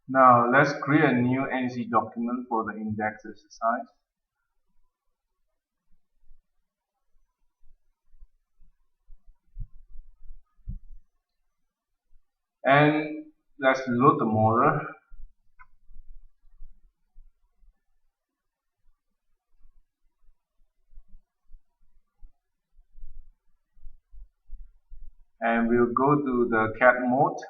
Now let's create a new NC document for the index exercise. And let's load the model. And we'll go to the cat mode.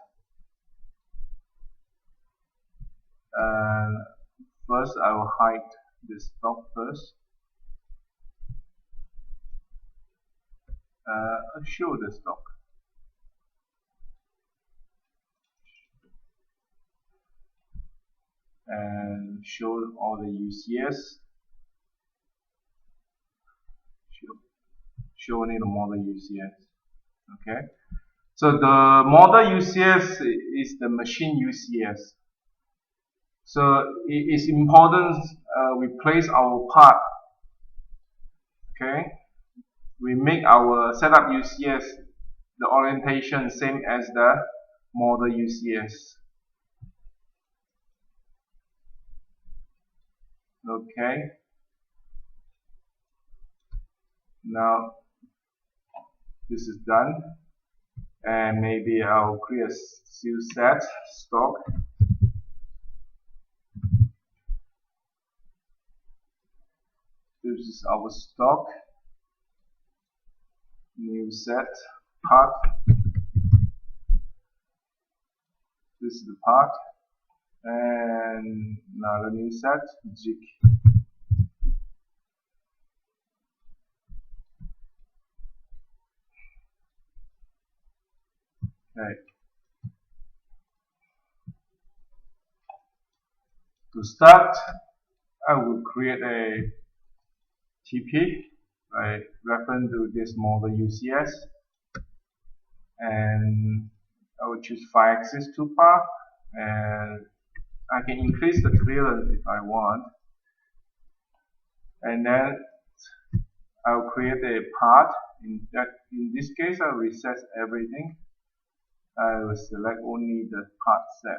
First I will hide the stock first. Show the stock. And show all the UCS. Show only the model UCS. Okay. So the model UCS is the machine UCS. So it is important we place our part. Okay. We make our setup UCS the orientation same as the model UCS. Okay. Now this is done, and maybe I'll create a new set stock. This is our stock. New set part. This is the part, and another new set jig. Okay. To start, I will create a TP by reference to this model UCS, and I will choose 5x's toolpath, and I can increase the clearance if I want, and then I'll create a path. In this case, I'll reset everything. I will select only the part set,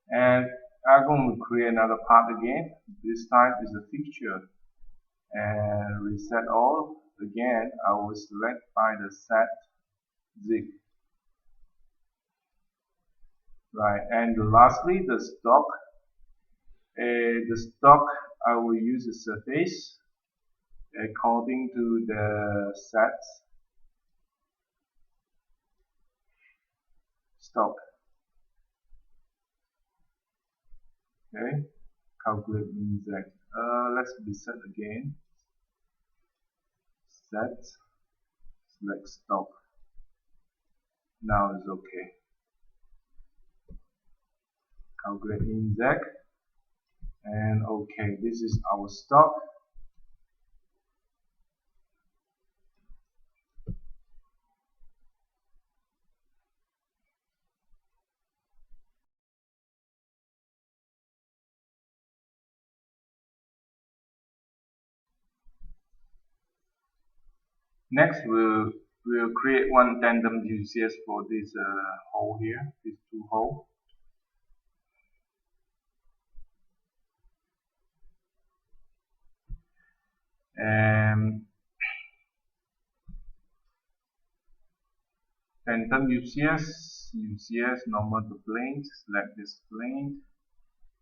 and I'm going to create another part again. This time is a fixture, and reset all. Again, I will select by the set zig. Right, and lastly, the stock. The stock I will use a surface according to the sets stock. Okay, calculate index. Let's reset again. Set, select stock. Now it's okay. Calculate index, and okay, this is our stock. Next, we'll create one tandem UCS for this hole here, these two holes. And tandem UCS normal to plane, select this plane,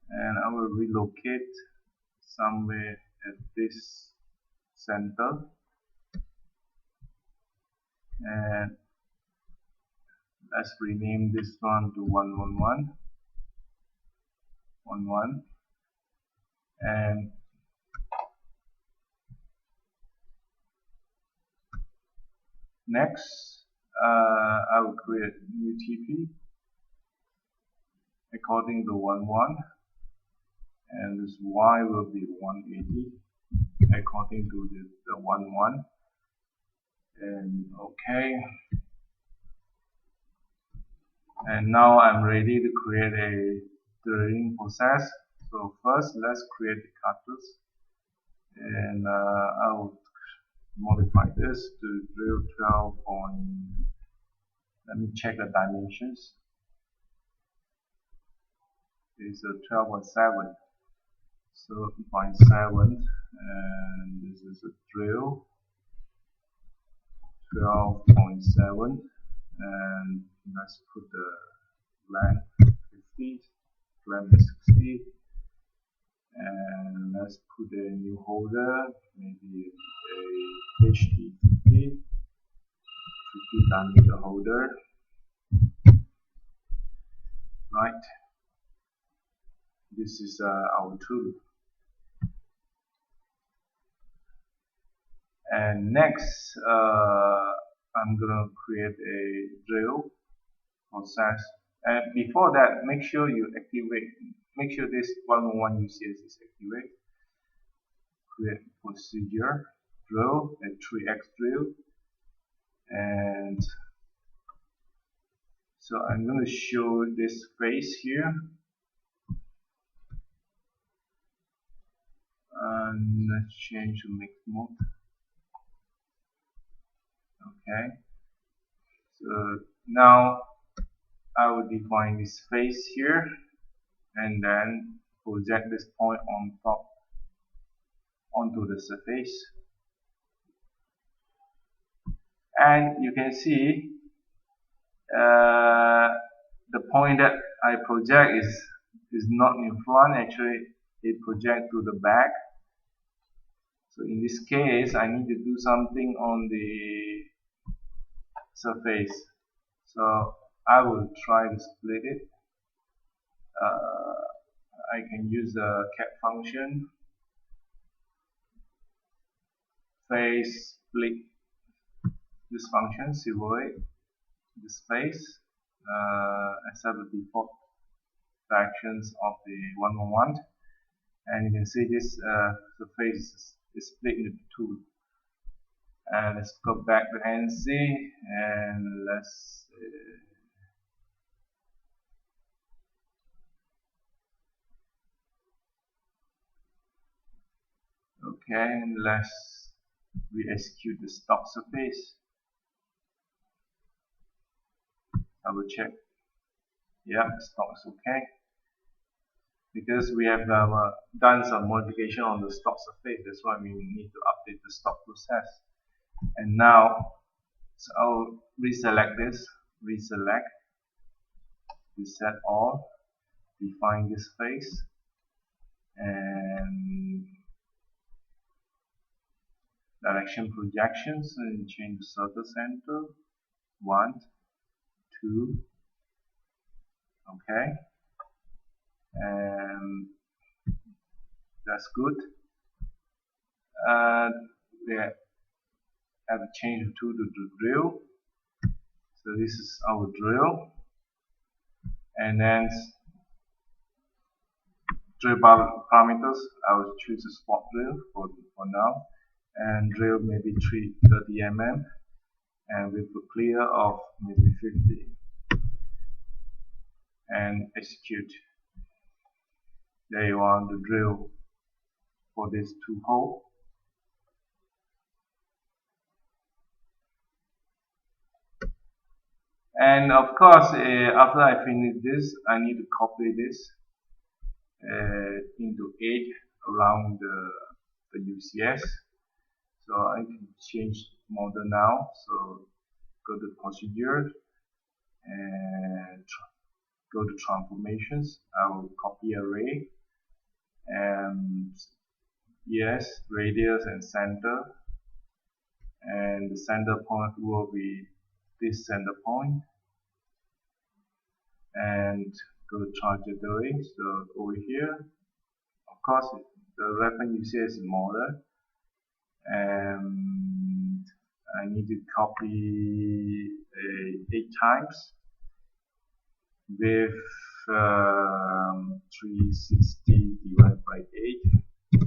and I will relocate somewhere at this center, and let's rename this one to 111, and next I will create new TP according to 11, and this Y will be 180 according to the 11, and okay. And now I'm ready to create a drilling process. So first let's create the cartridge, and I'll modify this to drill 12.5 Let me check the dimensions. It's a 12.7. So 0.7, and this is a drill 12.7, and let's put the length 50, length 60, and let's put a new holder, maybe a HD 50 diameter holder, right? This is our tool. And next, I'm gonna create a drill process. And before that, make sure you activate. Make sure this 101 UCS is activated. Create procedure drill, a 3x drill, and so I'm going to show this face here. And let's change to mix mode. Okay, so now I will define this face here and then project this point on top onto the surface, and you can see the point that I project is not in front. Actually it projects to the back. So in this case I need to do something on the surface. So I will try to split it. I can use the cat function, face split this function, simulate this face, accept the default directions of the 111, and you can see this surface is split into two. And let's go back to NC and let's okay, let's re-execute the stock surface. I will check. Yeah, stock is okay, because we have done some modification on the stock surface. That's why we need to update the stock process. And now, so I'll reselect this, reselect, reset all, define this face, and direction projections, and change the circle center 1, 2, okay, and that's good. We have to change the tool to drill. So this is our drill, and then drill parameters, I will choose a spot drill for now, and drill maybe 330 mm, and with a clear of maybe 50, and execute. There you are, the drill for this 2 hole. And of course, after I finish this, I need to copy this into 8 around the UCS. So I can change model now. So go to procedure and go to transformations. I will copy array, and yes, radius and center, and the center point will be this center point, and go to trajectory. So over here, of course, the reference UCS is smaller, and I need to copy 8 times with 360 divided by 8,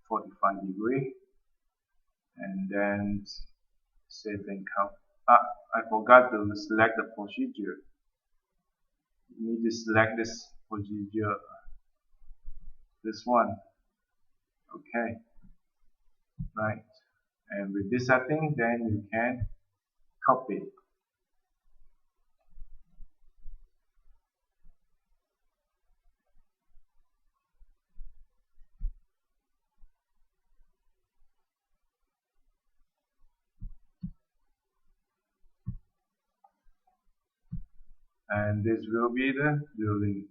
45 degree, and then save and count. I forgot to select the procedure. You need to select this procedure, this one. Okay, right, and with this setting, then you can copy and this will be the building.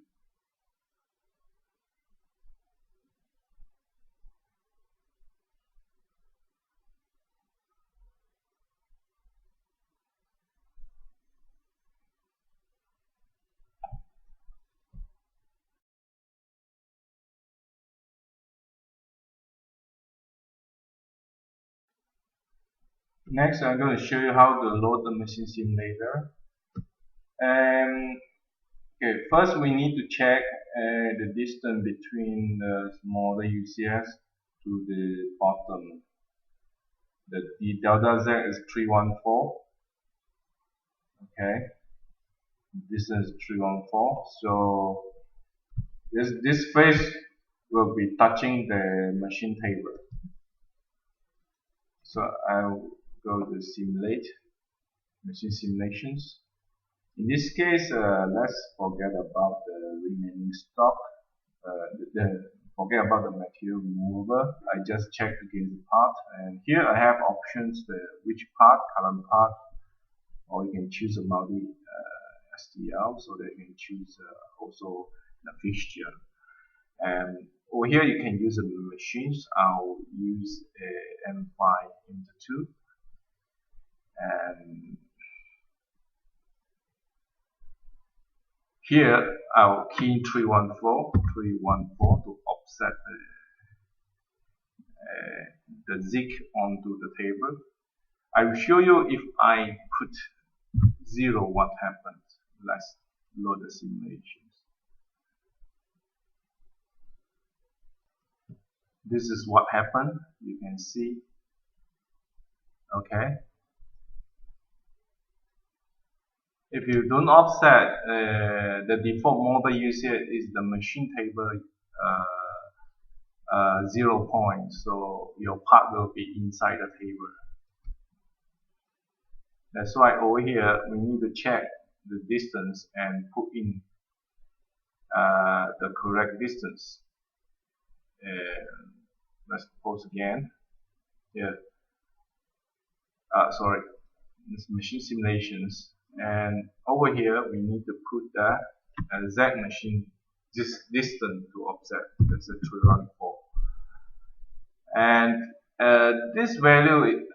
Next, I'm going to show you how to load the machine simulator. And okay, first we need to check the distance between the smaller UCS to the bottom. The delta Z is 314. Okay, distance is 314. So this face will be touching the machine table. So I'll go to simulate machine simulations. In this case, let's forget about the remaining stock. Forget about the material remover. I just check against the part, and here I have options: which part, column part, or you can choose a multi STL, so that you can choose also the fixture. And over here you can use the machines. I'll use a M5 2, and here I'll key in 314 to offset the zig onto the table. I will show you if I put 0 what happens. Let's load the simulations. This is what happened. You can see. Okay. If you don't offset, the default model used here is the machine table 0 point, so your part will be inside the table. That's why over here we need to check the distance and put in the correct distance. Let's pause again. Here, sorry, this machine simulations. And over here we need to put the Z machine distance to offset. That's a 314. And this value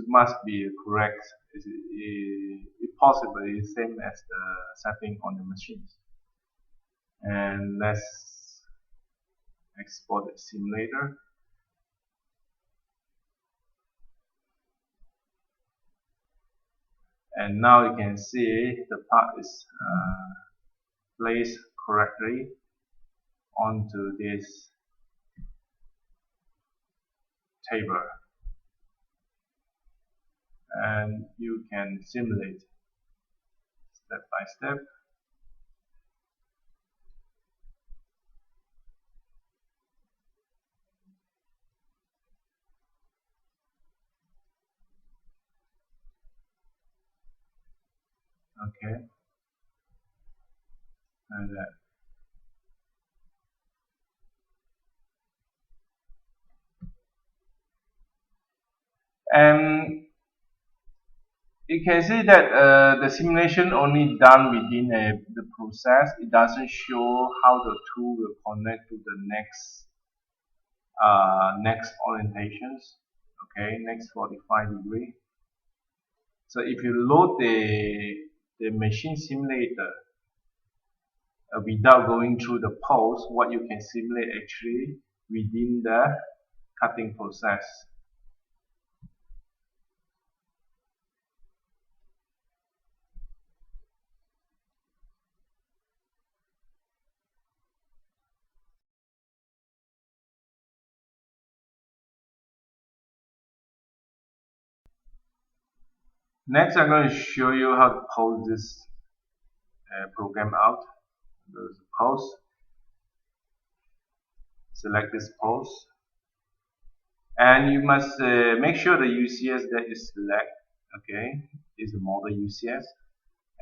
must be correct. If possible, it's same as the setting on the machines. And let's export the simulator. And now you can see the part is placed correctly onto this table, and you can simulate step by step. Okay, and that. And you can see that the simulation only done within the process. It doesn't show how the tool will connect to the next orientations. Okay, next 45 degree. So if you load the machine simulator without going through the pulse, what you can simulate actually within the cutting process. Next, I'm going to show you how to pause this program out. There's a pause. Select this pause, and you must make sure the UCS that you select, okay, is the model UCS.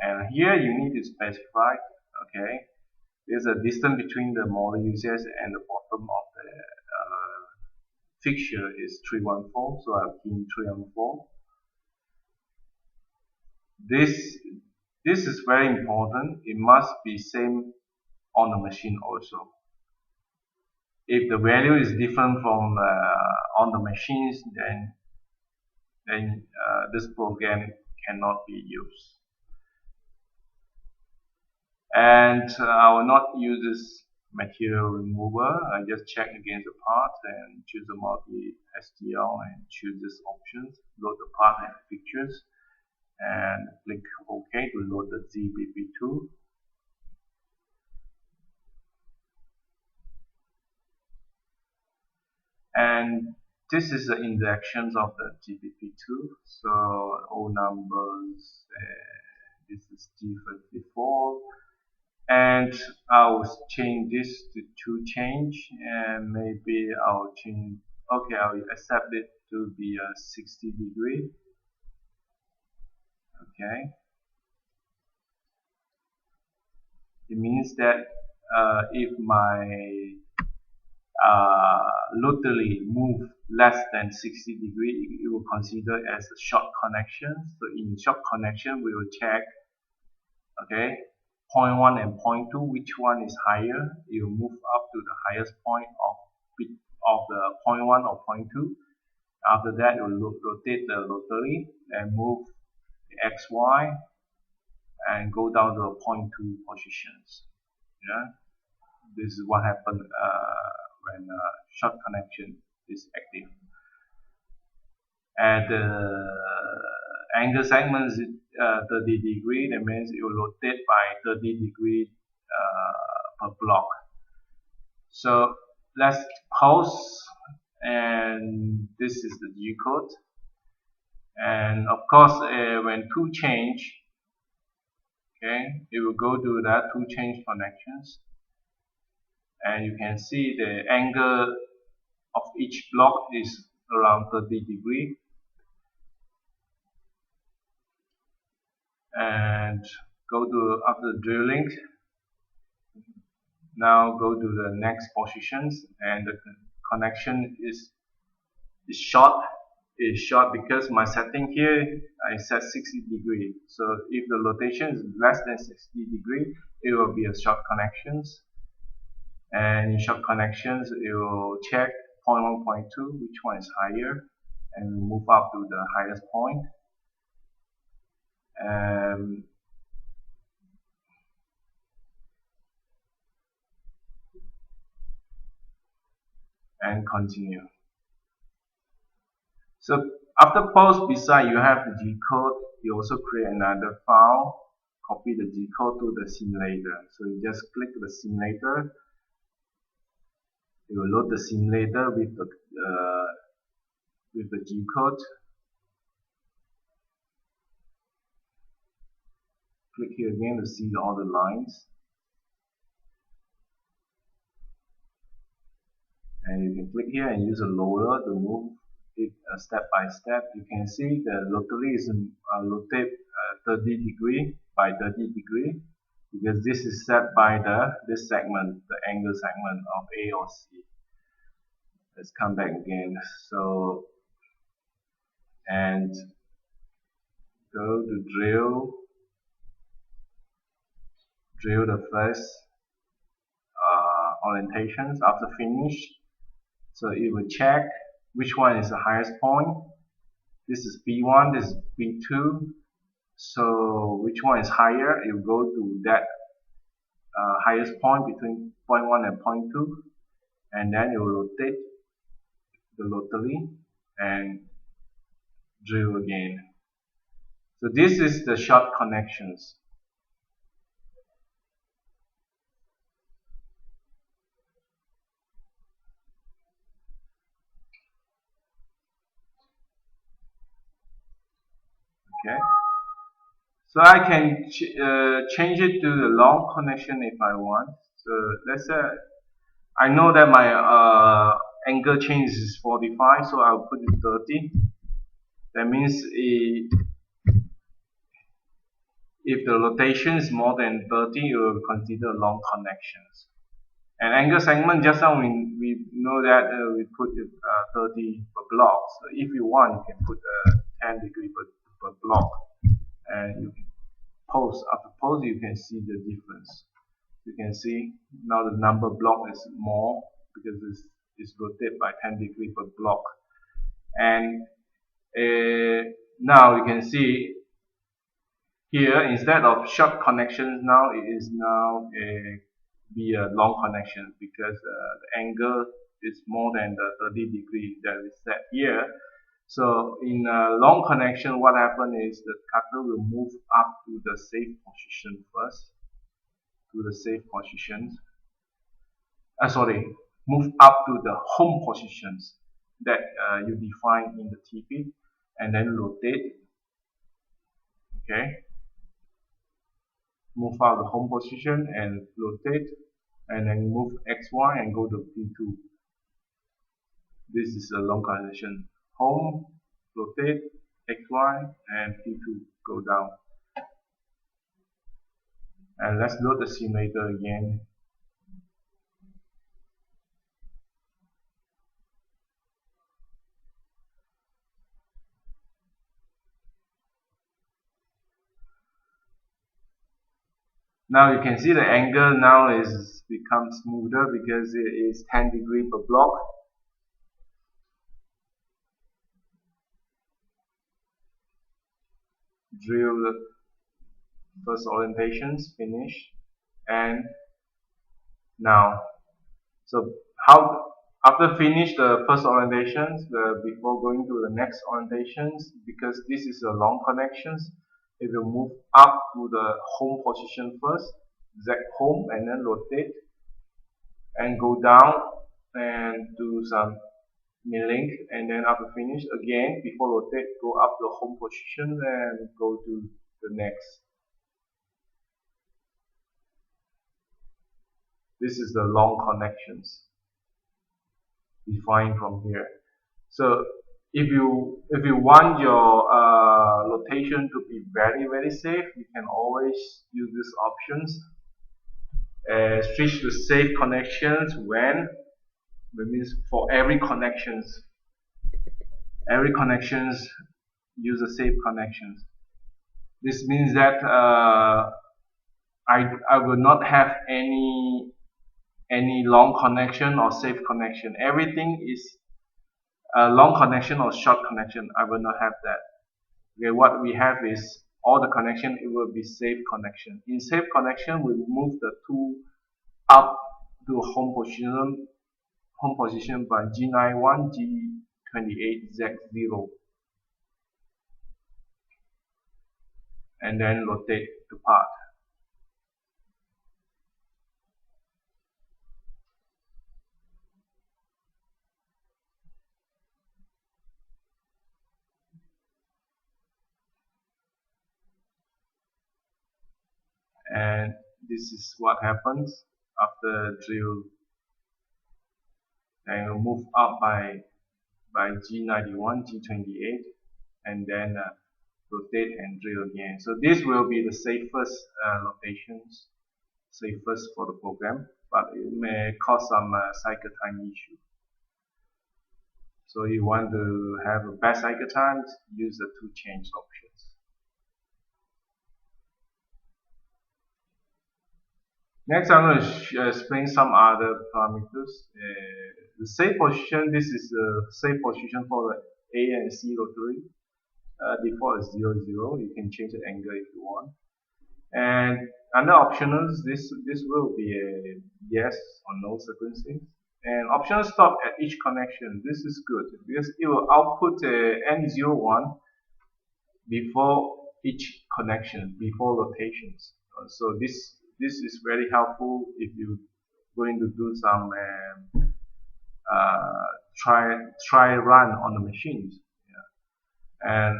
And here you need to specify, okay, there's a distance between the model UCS and the bottom of the fixture is 314, so I'll key in 314. This this is very important. It must be same on the machine also. If the value is different from on the machines, then this program cannot be used. And I will not use this material remover. I just check against the part and choose the multi STL and choose this options, load the part and pictures, and click OK to load the ZBP2. And this is the injections of the GBP2. So all numbers, this is G54. And I'll change this to change, and maybe I'll change, okay, I'll accept it to be a 60 degree. Okay, it means that if my locally move less than 60 degree, it will consider as a short connection. So in short connection, we will check, okay, point 1 and point 2, which one is higher. You move up to the highest point of the point 1 or point 2. After that, you rotate the rotary and move the XY and go down to the point 2 positions. Yeah, this is what happens when short connection is active. And the angle segment is 30 degree. That means it will rotate by 30 degree per block. So let's pause, and this is the G code. And of course, when two change, okay, it will go to that two change connections, and you can see the angle of each block is around 30 degree. And go to after drilling. Now go to the next positions, and the connection is short. Is short because my setting here I set 60 degree. So if the rotation is less than 60 degree, it will be a short connections. And in short connections, it will check point 1, point 2, which one is higher, and move up to the highest point. And continue. So after pause beside you have the G code, you also create another file, copy the G code to the simulator. So you just click the simulator, you will load the simulator with the G code. Click here again to see all the lines. And you can click here and use a loader to move it step by step. You can see the rotary is rotate 30 degree by 30 degree, because this is set by this segment, the angle segment of A or C. Let's come back again. So, and go to drill the first orientations. After finish, so it will check which one is the highest point. This is B1, this is B2. So which one is higher? You go to that highest point between point 1 and point 2, and then you rotate the rotary and drill again. So this is the short connections. Okay, so I can change it to the long connection if I want. So let's say I know that my angle change is 45, so I'll put it 30. That means if the rotation is more than 30, you will consider long connections. And angle segment, just now we know that we put it 30 per block. So if you want, you can put 10 degree per block. and you pose. After pose, you can see the difference. You can see now the number block is more because it's rotated by 10 degrees per block. And now you can see here, instead of short connections, now it is now be a long connection because the angle is more than the 30 degree that is set here. So in a long connection, what happens is the cutter will move up to the safe position first, to the safe positions. Sorry, move up to the home positions that you define in the TP, and then rotate. Okay, move out the home position and rotate, and then move XY and go to P2. This is a long connection. Home, rotate, XY, and P2 go down. And let's load the simulator again. Now you can see the angle now is become smoother because it is 10 degrees per block. Drill the first orientations, finish, and now, so how after finish the first orientations, before going to the next orientations, because this is a long connections, it will move up to the home position first, Z home, and then rotate and go down and do some milling, and then after finish again before rotate, go up the home position and go to the next. This is the long connections defined from here. So if you want your rotation to be very safe, you can always use these options. Switch to safe connections when means for every connections use a safe connections. This means that I will not have any long connection or safe connection. Everything is a long connection or short connection. I will not have that. Okay, what we have is all the connection, it will be safe connection. In safe connection, we move the tool up to home position by G91, G28, Z0, and then rotate to part. And this is what happens after drill. And we'll move up by G91, G28, and then rotate and drill again. So this will be the safest locations, safest for the program, but it may cause some cycle time issue. So you want to have a best cycle times, use the two change options. Next, I'm going to explain some other parameters. The safe position, this is the safe position for the A and C rotary. Default is 0, 0. You can change the angle if you want. And under optionals, this will be a yes or no sequencing. And optional stop at each connection. This is good because it will output N01 before each connection, before rotations. So this is very helpful if you're going to do some try run on the machines. Yeah. And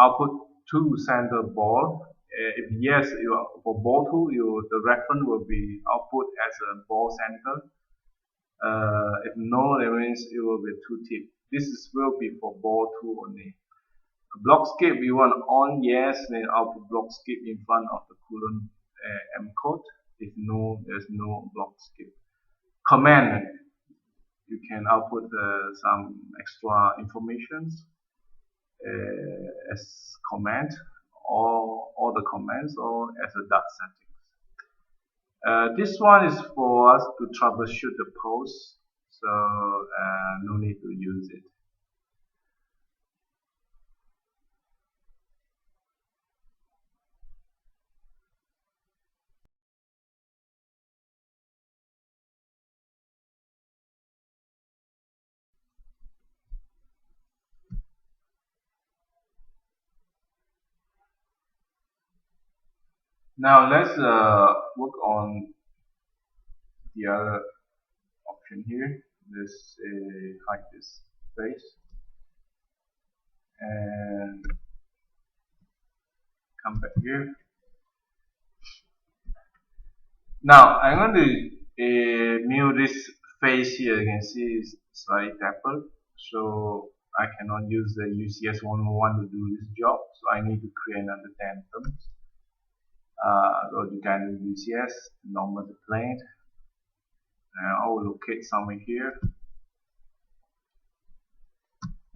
output to center ball. If yes, for ball 2, the reference will be output as a ball center. If no, that means it will be 2 tip. Will be for ball 2 only. Block skip, we want on yes, then output block skip in front of the coolant M code. If no, there's no block skip. Command, you can output some extra informations as command, all the commands or as a dot settings. This one is for us to troubleshoot the post, so no need to use it. Now let's work on the other option here. Let's hide this space and come back here. Now I'm going to mute this face here. You can see it's slightly tapered, so I cannot use the UCS 101 to do this job. So I need to create another tandem. Go to dynamic UCS, normal the plane, and I will locate somewhere here.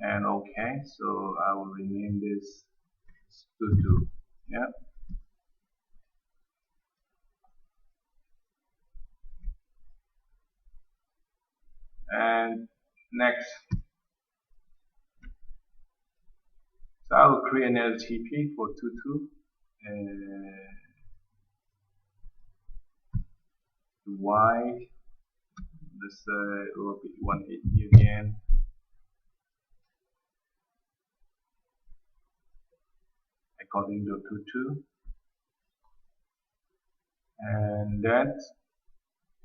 And okay, so I will rename this to yeah. And next, so I will create an LTP for tutu. Y, let's say it will be 180 again. According to tutu. And then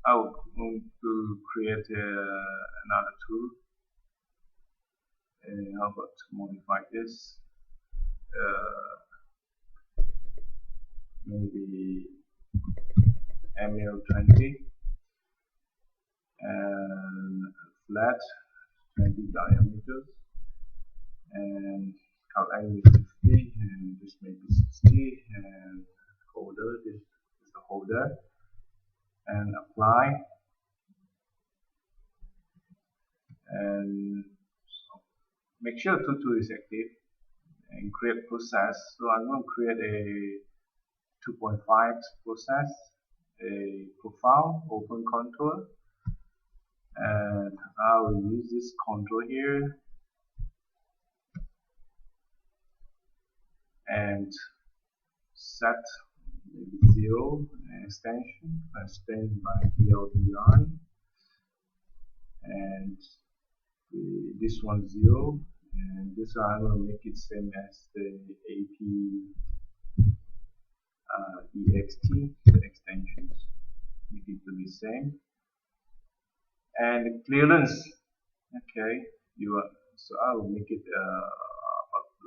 I will going to create another tool. How about to modify this? Maybe ML20 and flat 20 diameters, and cut angle 50, and this may be 60, and holder, this is the holder, and apply, and make sure tutu is active and create process. So I'm going to create a 2.5 process, a profile, open contour, and I will use this contour here and set 0 extension, extend by TLDI, and this one 0, and this one I'm going to make it same as the AP EXT, the extensions, make it to be same. And the clearance, okay, so I will make it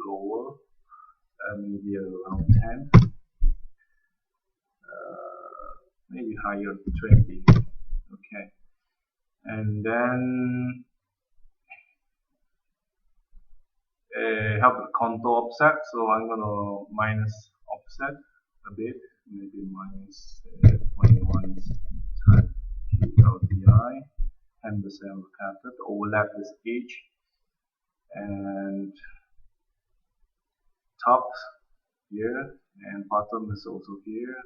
lower, maybe around 10, maybe higher 20, okay. And then have the contour offset, so I'm gonna minus offset a bit, maybe minus 21 times PLDI, 10% captured, overlap this edge, and top here, and bottom is also here.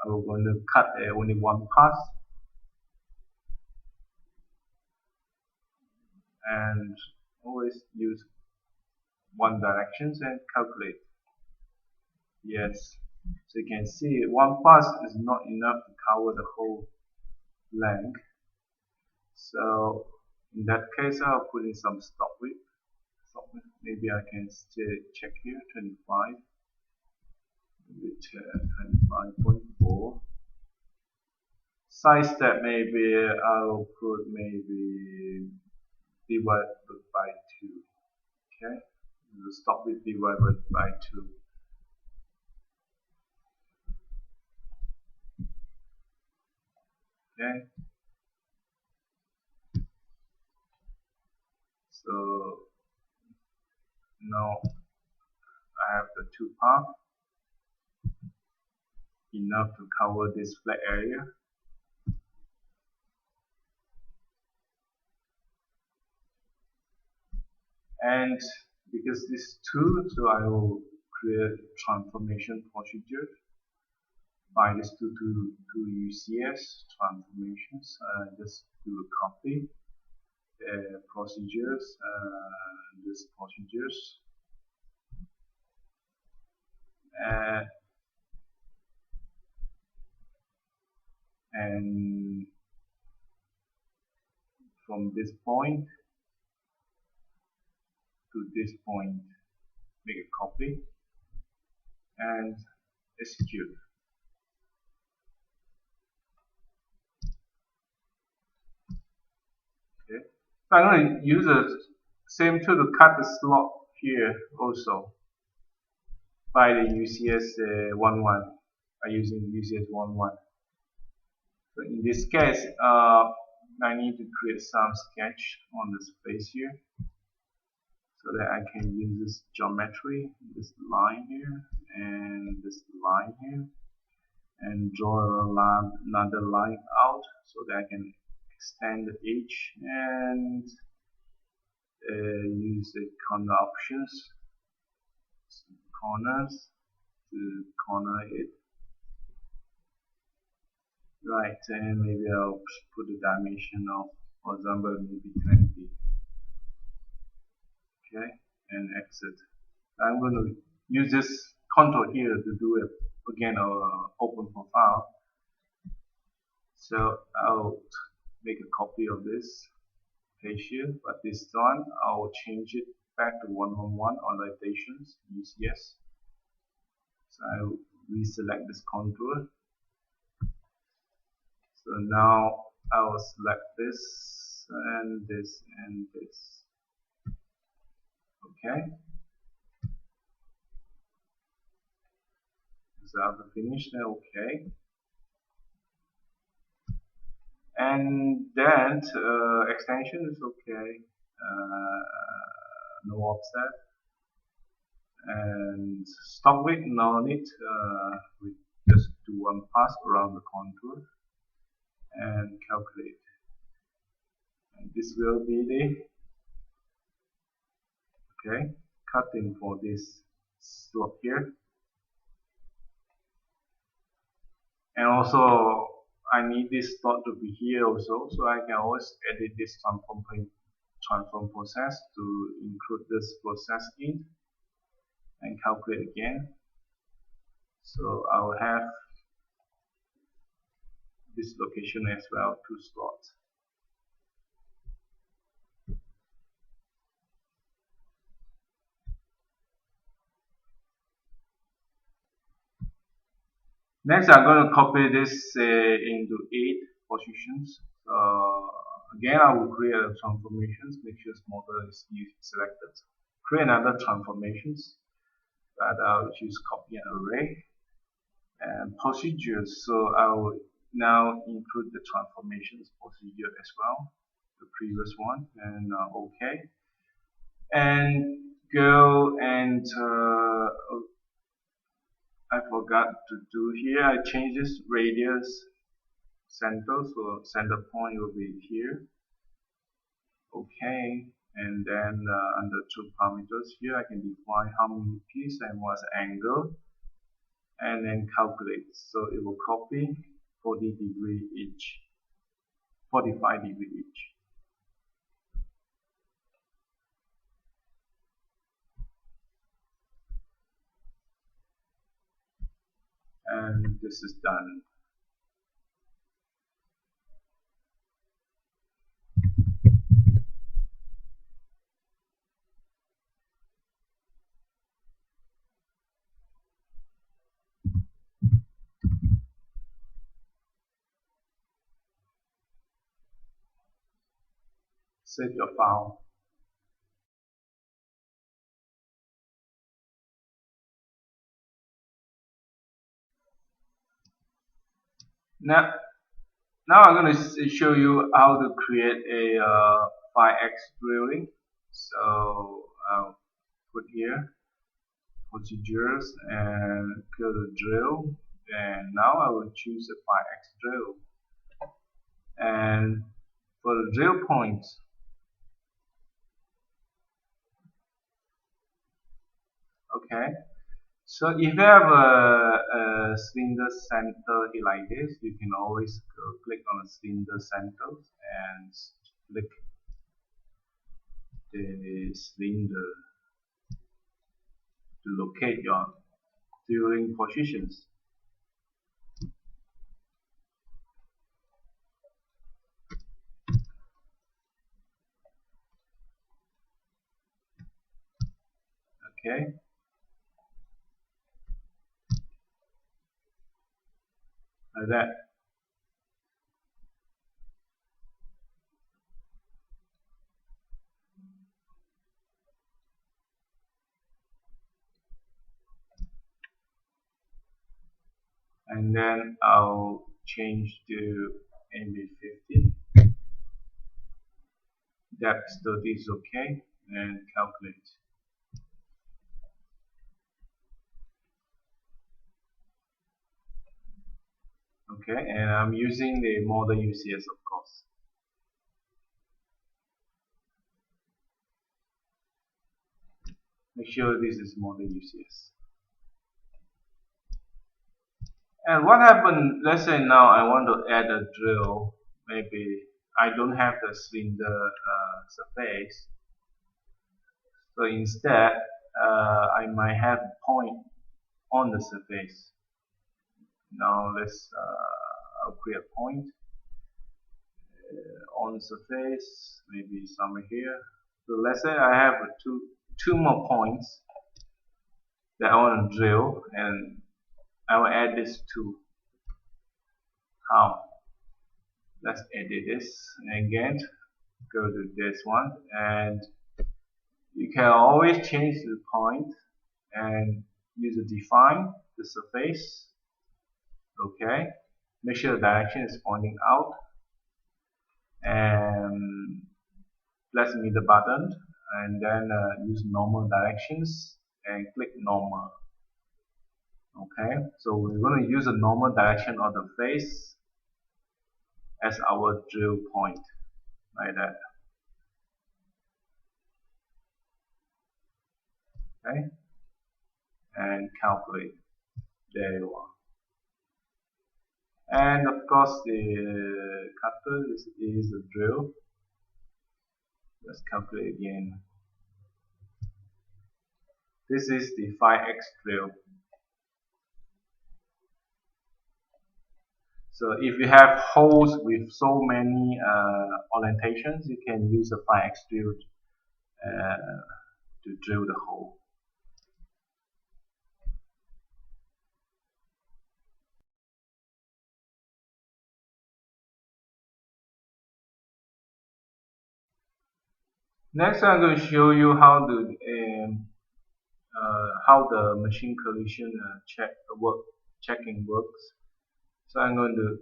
I'm going to cut only one pass, and always use one directions and calculate. Yes, so you can see one pass is not enough to cover the whole length. So in that case, I'll put in some stop width. Maybe I can check here 25 with 25.4. Size step, maybe I'll put maybe divided by 2. Okay, the stop width divided by 2. Okay, so now I have the 2 paths enough to cover this flat area. And because this is 2, so I will create transformation procedure by this to UCS transformations. Just do a copy procedures, this procedures, and from this point to this point, make a copy and execute. Okay, so I'm going to use the same tool to cut the slot here also by the UCS 11 by using UCS 11. So in this case, I need to create some sketch on the space here so that I can use this geometry, this line here and this line here, and draw another line out so that I can extend the edge and use the corner options, corners to corner it. Right, and maybe I'll put the dimension of, for example, maybe 20. Okay, and exit. I'm going to use this contour here to do it again, open profile. So I'll make a copy of this page here, but this time I'll change it back to 111 on rotations, UCS. So I'll reselect this contour. So now I will select this and this and this. Okay. So after finish now, okay. And then extension is okay. No offset. And stop width, no need. We just do one pass around the contour and calculate. And this will be the cutting for this slot here. And also I need this slot to be here also, so I can always edit this transform process to include this process in and calculate again. So I will have this location as well, 2 slots. Next, I'm going to copy this into 8 positions. Again, I will create a transformations, make sure model is selected. Create another transformations that I'll choose copy and array. And procedures, so I will now include the transformations procedure as well, the previous one, and OK. And go and I forgot to do here. I change this radius center, so center point will be here. Okay, and then under 2 parameters here, I can define how many pieces and what's the angle, and then calculate. So it will copy 40 degree each, 45 degree each. And this is done. Save your file. Now I'm going to show you how to create a 5x drilling. So I'll put here procedures and go to drill, and now I will choose a 5x drill. And for the drill points, Okay. So if you have a cylinder center here like this, you can always click on the cylinder center and click the cylinder to locate your drilling positions. Okay. Like that. And then I'll change to maybe 50. Depth 30 is okay, and calculate. Okay, and I'm using the model UCS, of course. Make sure this is model UCS. And what happened, let's say now I want to add a drill, maybe I don't have the cylinder surface, so instead I might have a point on the surface. Now let's I'll create a point on the surface, maybe somewhere here. So let's say I have two more points that I want to drill, and I will add this to how. Let's edit this again. Go to this one, and you can always change the point and use a define the surface. Okay, make sure the direction is pointing out, and press me the button, and then use normal directions and click normal. Okay, so we're going to use the normal direction of the face as our drill point, like that. Okay, and calculate. There you are. And of course, the cutter is a drill. Let's calculate again. This is the 5x drill. So if you have holes with so many orientations, you can use a 5x drill to drill the hole. Next, I'm going to show you how the machine collision checking works. So I'm going to.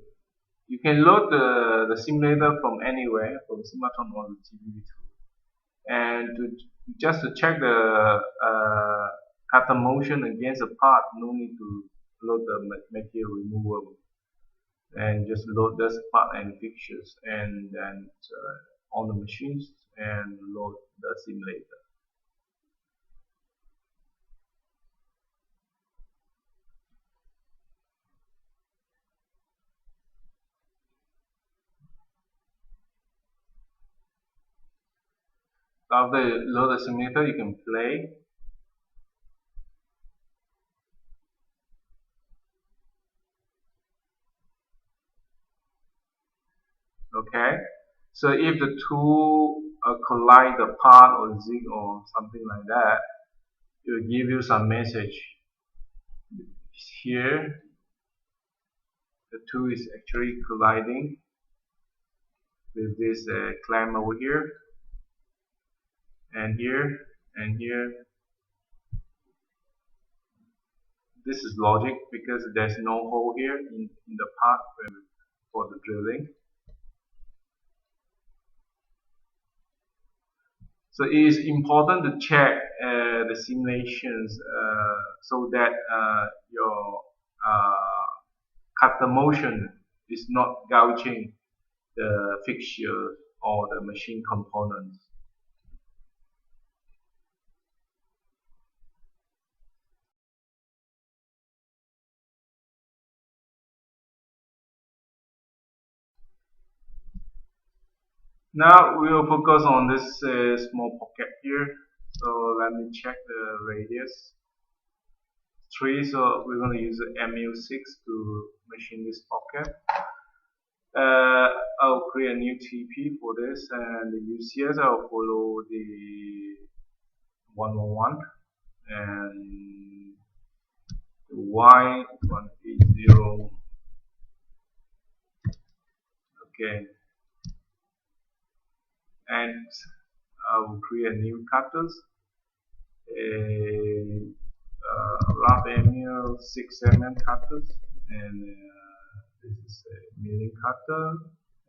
You can load the simulator from anywhere, from Cimatron or the TV tool, and just to check the cutter motion against a part, no need to load the material removal, and just load this part and fixtures, and then on the machines and load the simulator. After you load the simulator, you can play. Okay, so if the two collide the part or zig or something like that, it will give you some message. Here, the two is actually colliding with this clamp over here, and here, and here. This is logic because there's no hole here in the part for the drilling. So it is important to check the simulations so that your cutter motion is not gouging the fixture or the machine components. Now we will focus on this small pocket here. So let me check the radius. 3, so we're going to use the MU6 to machine this pocket. I'll create a new TP for this, and the UCS I'll follow the 111 and the Y180. Okay, and I will create a new cutters, a rough angle 6 mm cutters, and this is a milling cutter,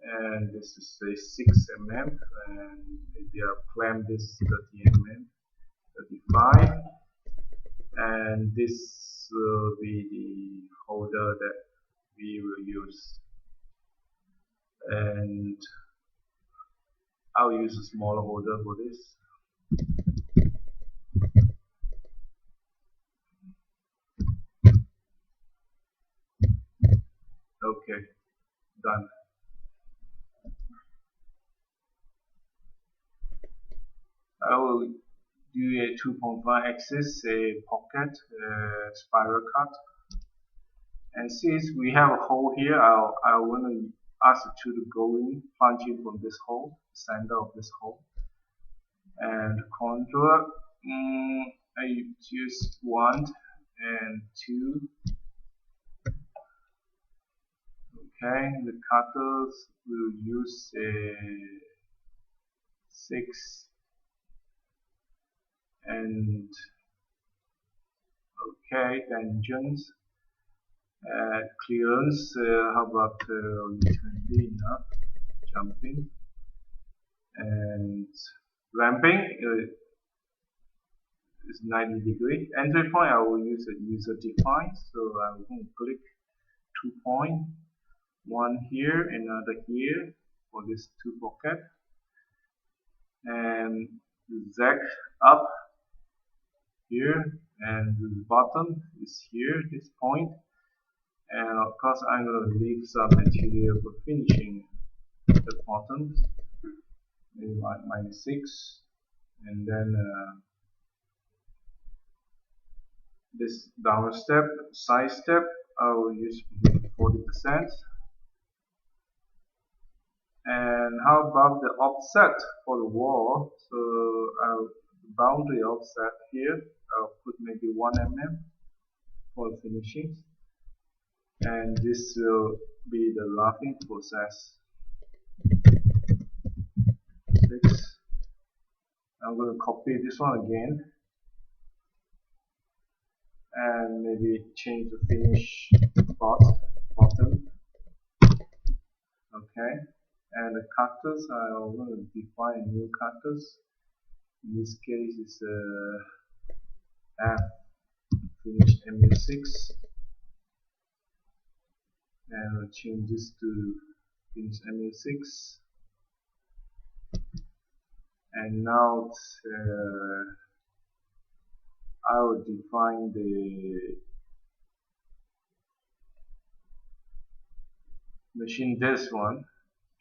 and this is a 6 mm, and maybe I'll clamp this 30 mm, 35, and this will be the holder that we will use, and I'll use a smaller holder for this. Okay, done. I will do a 2.5 axis, a pocket, spiral cut. And since we have a hole here, I want to ask the tool to go in, punch in from this hole, center of this hole, and contour. I choose 1 and 2. Okay, the cutters will use a 6 and okay, tangents. Clearance, how about 20 enough, jumping, and ramping is 90 degree. Entry point I will use a user define, so I will click 2 point, one here, another here for this 2 pocket, and zag up here, and the bottom is here, this point. And of course I'm going to leave some material for finishing the bottom, maybe -6, and then this downward step, side step, I will use 40%. And how about the offset for the wall? So the boundary offset here, I'll put maybe 1 mm for finishing, and this will be the roughing process. 6. I'm going to copy this one again, and maybe change the finish bottom. Okay, and the cutters, I'm going to define new cutters. In this case, it's F finished MU6, and we'll change this to finish MU6. And now I will define the machine this one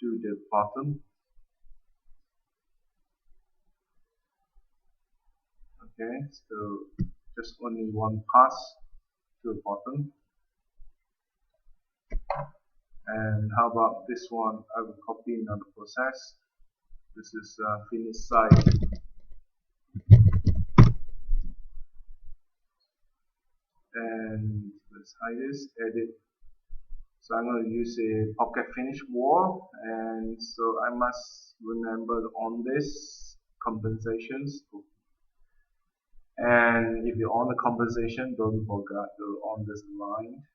to the bottom. Okay, so just only one pass to the bottom. And how about this one? I will copy another process. This is finish side. And let's hide this, edit. So I'm going to use a pocket finish wall, and so I must remember on this compensations. And if you're on the compensation, don't forget to on this line,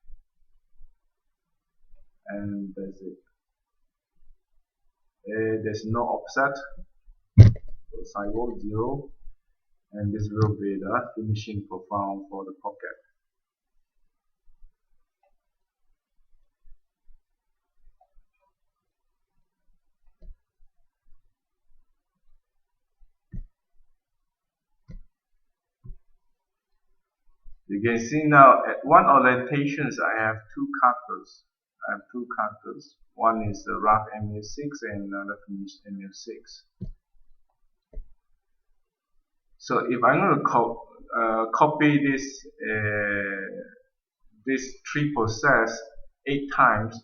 and that's it. There's no offset, so sidewall 0, and this will be the finishing profile for the pocket. You can see now at one orientations I have 2 cutters. I have two cutters. One is the rough MU6 and another finished MU6. So if I'm going to copy this tree process 8 times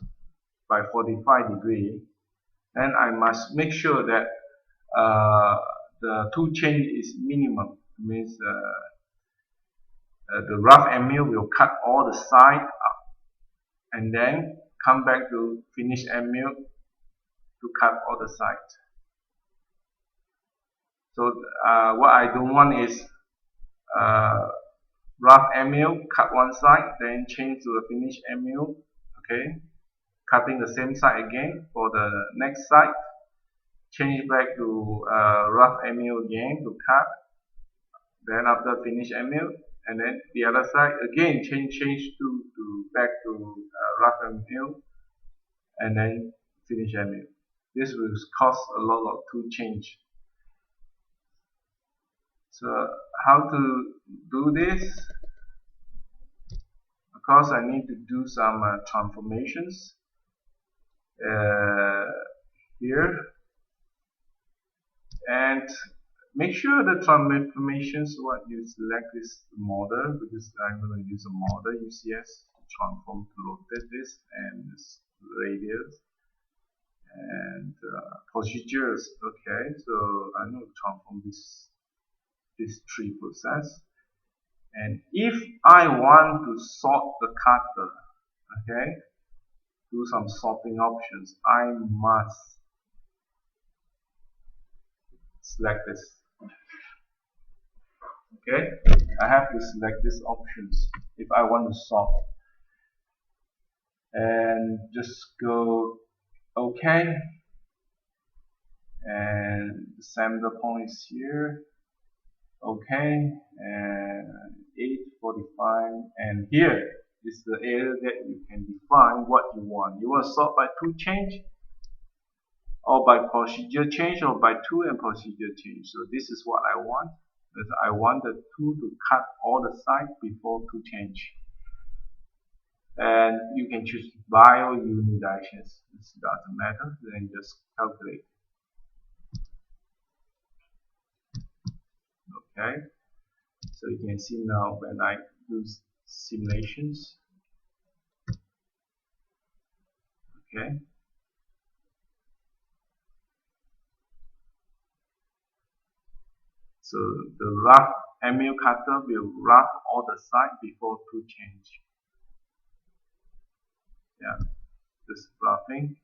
by 45 degree, then I must make sure that the tool change is minimum. It means the rough MU will cut all the side up and then come back to finish MU to cut all the sides. So what I don't want is rough MU, cut one side, then change to the finish MU, okay, cutting the same side again for the next side, change back to rough MU again to cut, then after finish MU, and then the other side again change to back to rough MU, and then finish MU. This will cost a lot of tool change. So how to do this? Of course, I need to do some transformations here, and make sure the transformations what you select is the model, because I'm going to use a model UCS to transform to rotate this and this radius and procedures. Okay, so I'm going to transform this tree process. And if I want to sort the cutter, okay, do some sorting options, I must select this. Okay, I have to select these options if I want to sort, and just go OK, and the center point is here. Okay, and 845, and here is the area that you can define what you want. You want to sort by tool change, or by procedure change, or by tool and procedure change. So this is what I want. I want the tool to cut all the sides before tool change. And you can choose by or unidirections. This doesn't matter. Then just calculate. Okay, so you can see now when I do simulations. Okay, so the rough MU cutter will rough all the sides before tool change. Yeah, this roughing.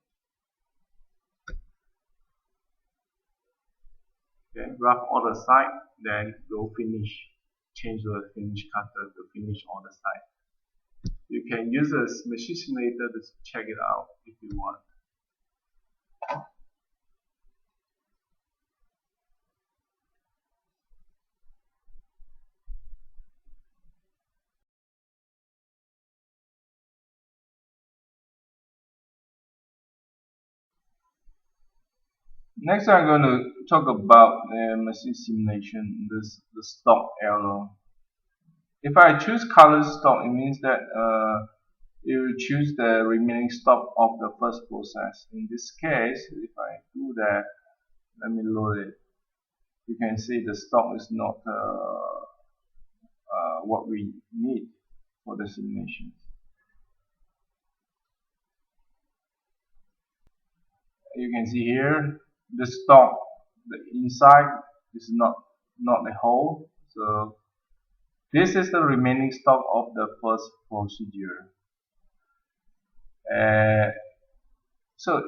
Okay, rough all the side, then go finish. Change the finish cutter to finish all the side. You can use a machine simulator to check it out if you want. Next, I'm going to talk about machine simulation, the stock error. If I choose color stock, it means that you will choose the remaining stock of the first process. In this case, if I do that, let me load it. You can see the stock is not what we need for the simulation. You can see here the stock, the inside is not the whole. So this is the remaining stock of the first procedure. So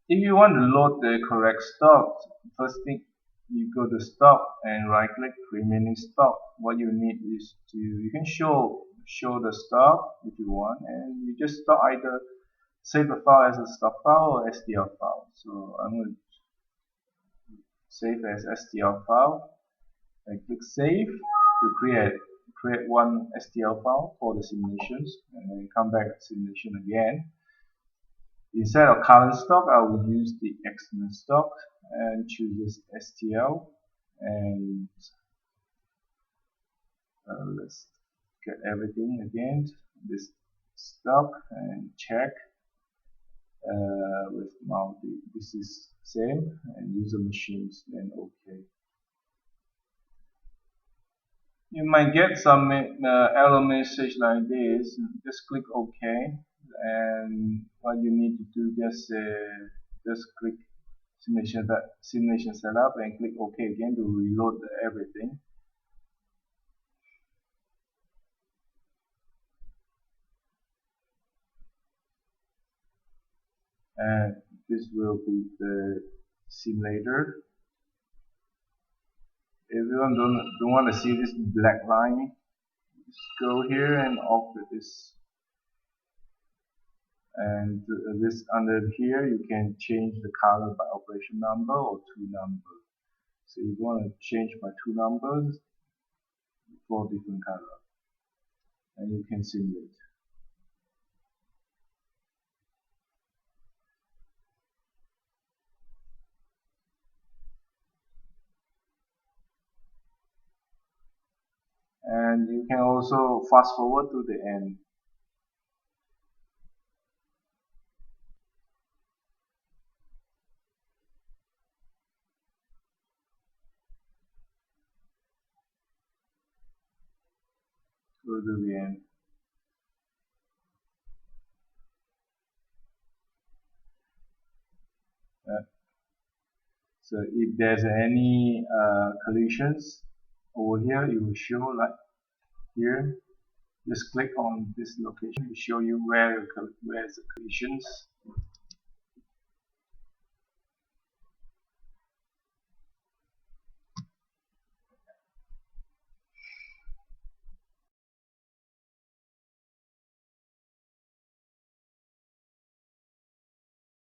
if you want to load the correct stock, first thing you go to stock and right click remaining stock. What you need is you can show the stock if you want, and you just stock either save a file as a stock file or STL file. So I'm going to save as STL file and click save to create one STL file for the simulations, and then come back to simulation again. Instead of current stock, I will use the external stock and choose this STL, and let's get everything again, this stock, and check with multi. This is same and user machines, then OK. You might get some error message like this. Just click OK, and what you need to do just click simulation setup and click OK again to reload everything. And this will be the simulator. If you don't want to see this black line, just go here and off this. And this under here, you can change the color by operation number or two numbers. So you want to change by two numbers for different color, and you can simulate. And you can also fast forward to the end. Go to the end. So if there's any collisions over here, it will show like here. Just click on this location to show you where's the collisions.